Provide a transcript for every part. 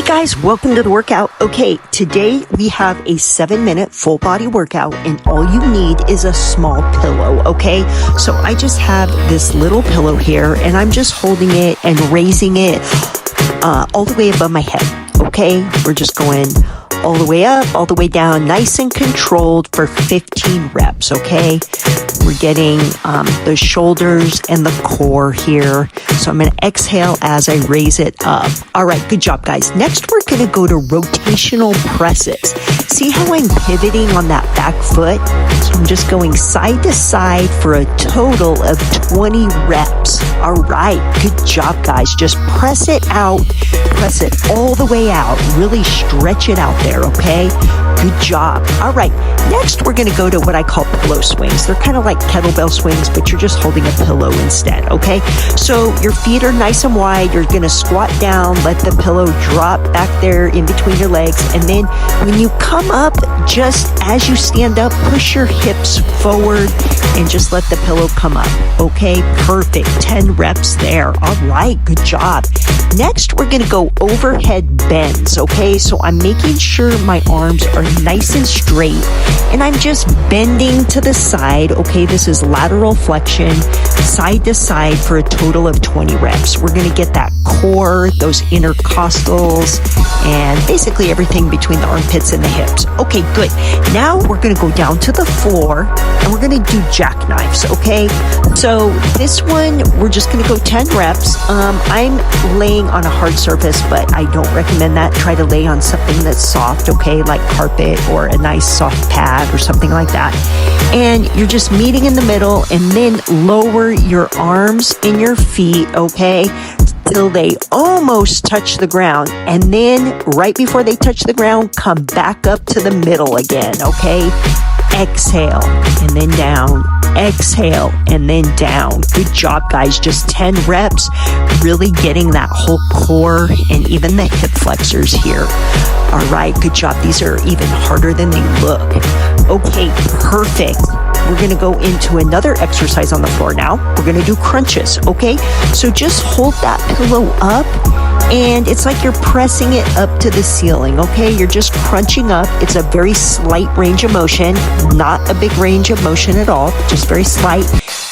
Hey guys, welcome to the workout. Okay, today we have a 7-minute full body workout and all you need is a small pillow, okay? So I just have this little pillow here and I'm just holding it and raising it all the way above my head, okay? We're just going all the way up, all the way down, nice and controlled for 15 reps, okay? We're getting the shoulders and the core here. So I'm going to exhale as I raise it up. All right, good job, guys. Next, we're going to go to rotational presses. See how I'm pivoting on that back foot? So I'm just going side to side for a total of 20 reps. All right, good job, guys. Just press it out. Press it all the way out. Really stretch it out there, okay? Good job. All right, next we're going to go to what I call pillow swings. They're kind of like kettlebell swings, but you're just holding a pillow instead, okay? So your feet are nice and wide. You're going to squat down, let the pillow drop back there in between your legs. And then when you come up, just as you stand up, push your hips forward and just let the pillow come up, okay? Perfect. 10 reps there. All right, good job. Next, we're going to go overhead bends, okay? So I'm making sure my arms are nice and straight and I'm just bending to the side, okay? This is lateral flexion, side to side for a total of 20 reps. We're going to get that core, those intercostals, and basically everything between the armpits and the hips. Okay, good. Now we're going to go down to the floor and we're going to do jackknives, okay? So this one, we're just going to go 10 reps. I'm laying on a hard surface, but I don't recommend that. Try to lay on something that's soft, okay? Like carpet or a nice soft pad or something like that. And you're just meeting in the middle and then lower your arms and your feet, okay? Till they almost touch the ground. And then right before they touch the ground, come back up to the middle again, okay? Exhale and then down. Exhale and then down. Good job, guys. Just 10 reps, really getting that whole core and even the hip flexors here. All right, good job. These are even harder than they look. Okay, perfect. We're going to go into another exercise on the floor now. We're going to do crunches, okay? So just hold that pillow up and it's like you're pressing it up to the ceiling, okay? You're just crunching up. It's a very slight range of motion, not a big range of motion at all, just very slight.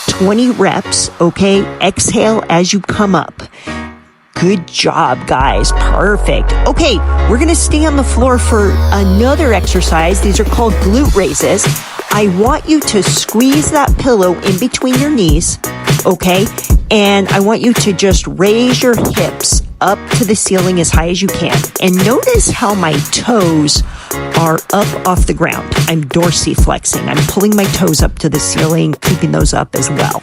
20 reps, okay? Exhale as you come up. Good job, guys. Perfect. Okay, we're going to stay on the floor for another exercise. These are called glute raises. I want you to squeeze that pillow in between your knees, okay? And I want you to just raise your hips up to the ceiling as high as you can. And notice how my toes are up off the ground. I'm dorsiflexing. I'm pulling my toes up to the ceiling, keeping those up as well.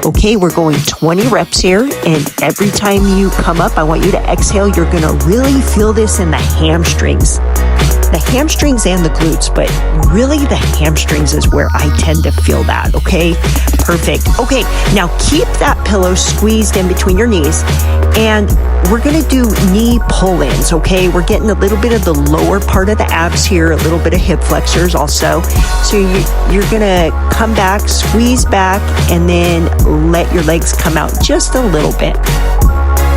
Okay, we're going 20 reps here. And every time you come up, I want you to exhale. You're going to really feel this in the hamstrings. The hamstrings and the glutes, but really the hamstrings is where I tend to feel that, okay? Perfect. Okay, now keep that pillow squeezed in between your knees, and we're gonna do knee pull-ins, okay? We're getting a little bit of the lower part of the abs here, a little bit of hip flexors also. So you're gonna come back, squeeze back, and then let your legs come out just a little bit.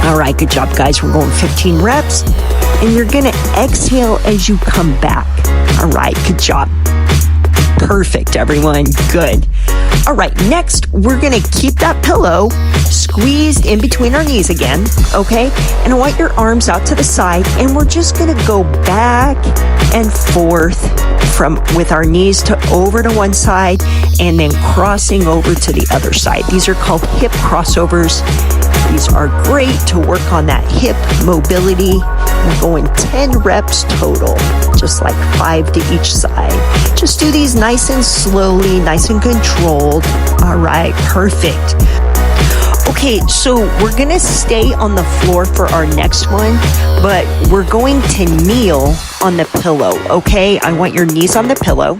All right, good job, guys. We're going 15 reps. And you're going to exhale as you come back. All right, good job. Perfect, everyone. Good. All right, next, we're going to keep that pillow squeezed in between our knees again, okay? And I want your arms out to the side, and we're just going to go back and forth with our knees to over to one side and then crossing over to the other side. These are called hip crossovers. These are great to work on that hip mobility. We're going 10 reps total, just like 5 to each side. Just do these nice and slowly, nice and controlled. All right, perfect. Okay, so we're going to stay on the floor for our next one, but we're going to kneel on the pillow, okay? I want your knees on the pillow.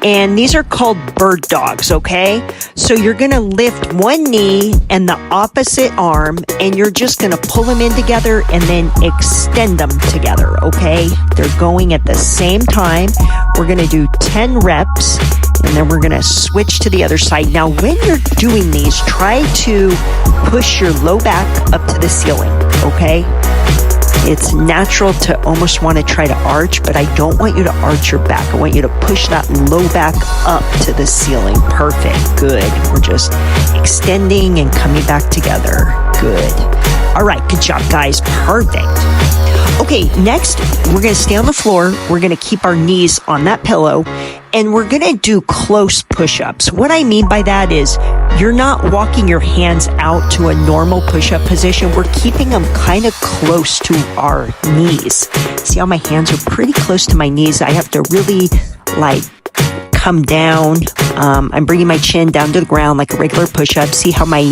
And these are called bird dogs, okay? So you're going to lift one knee and the opposite arm, and you're just going to pull them in together and then extend them together, okay? They're going at the same time. We're going to do 10 reps, and then we're going to switch to the other side. Now, when you're doing these, try to push your low back up to the ceiling, okay? It's natural to almost want to try to arch, but I don't want you to arch your back. I want you to push that low back up to the ceiling. Perfect. Good. We're just extending and coming back together. Good. All right. Good job, guys. Perfect. Okay, next, we're going to stay on the floor. We're going to keep our knees on that pillow, and we're going to do close push-ups. What I mean by that is you're not walking your hands out to a normal push-up position. We're keeping them kind of close to our knees. See how my hands are pretty close to my knees? I have to really, come down. I'm bringing my chin down to the ground like a regular push-up. See how my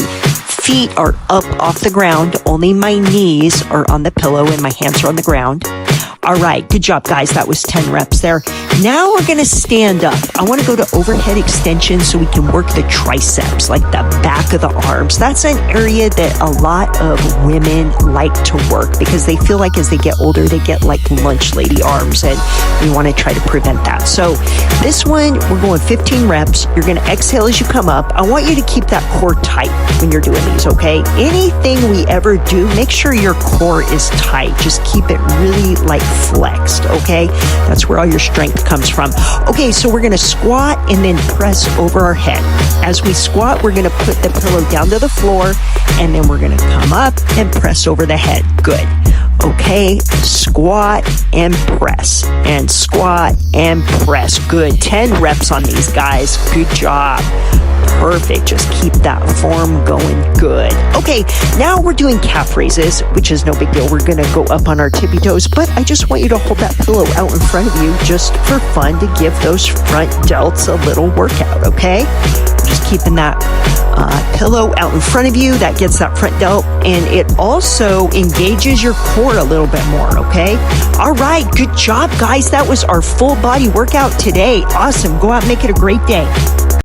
feet are up off the ground. Only my knees are on the pillow and my hands are on the ground. All right. Good job, guys. That was 10 reps there. Now we're going to stand up. I want to go to overhead extension so we can work the triceps, like the back of the arms. That's an area that a lot of women like to work because they feel like as they get older, they get like lunch lady arms, and we want to try to prevent that. So this one, we're going 15 reps. You're going to exhale as you come up. I want you to keep that core tight when you're doing these, okay? Anything we ever do, make sure your core is tight. Just keep it really flexed, okay? That's where all your strength comes from. Okay, so we're going to squat and then press over our head. As we squat, we're going to put the pillow down to the floor, and then we're going to come up and press over the head. Good. Okay, squat and press, and squat and press. Good. 10 reps on these, guys. Good job. Perfect. Just keep that form going. Good. Okay, now we're doing calf raises, which is no big deal. We're going to go up on our tippy toes, but I just want you to hold that pillow out in front of you just for fun to give those front delts a little workout, okay? Just keeping that pillow out in front of you. That gets that front delt, and it also engages your core a little bit more, okay? All right, good job, guys. That was our full body workout today. Awesome. Go out and make it a great day.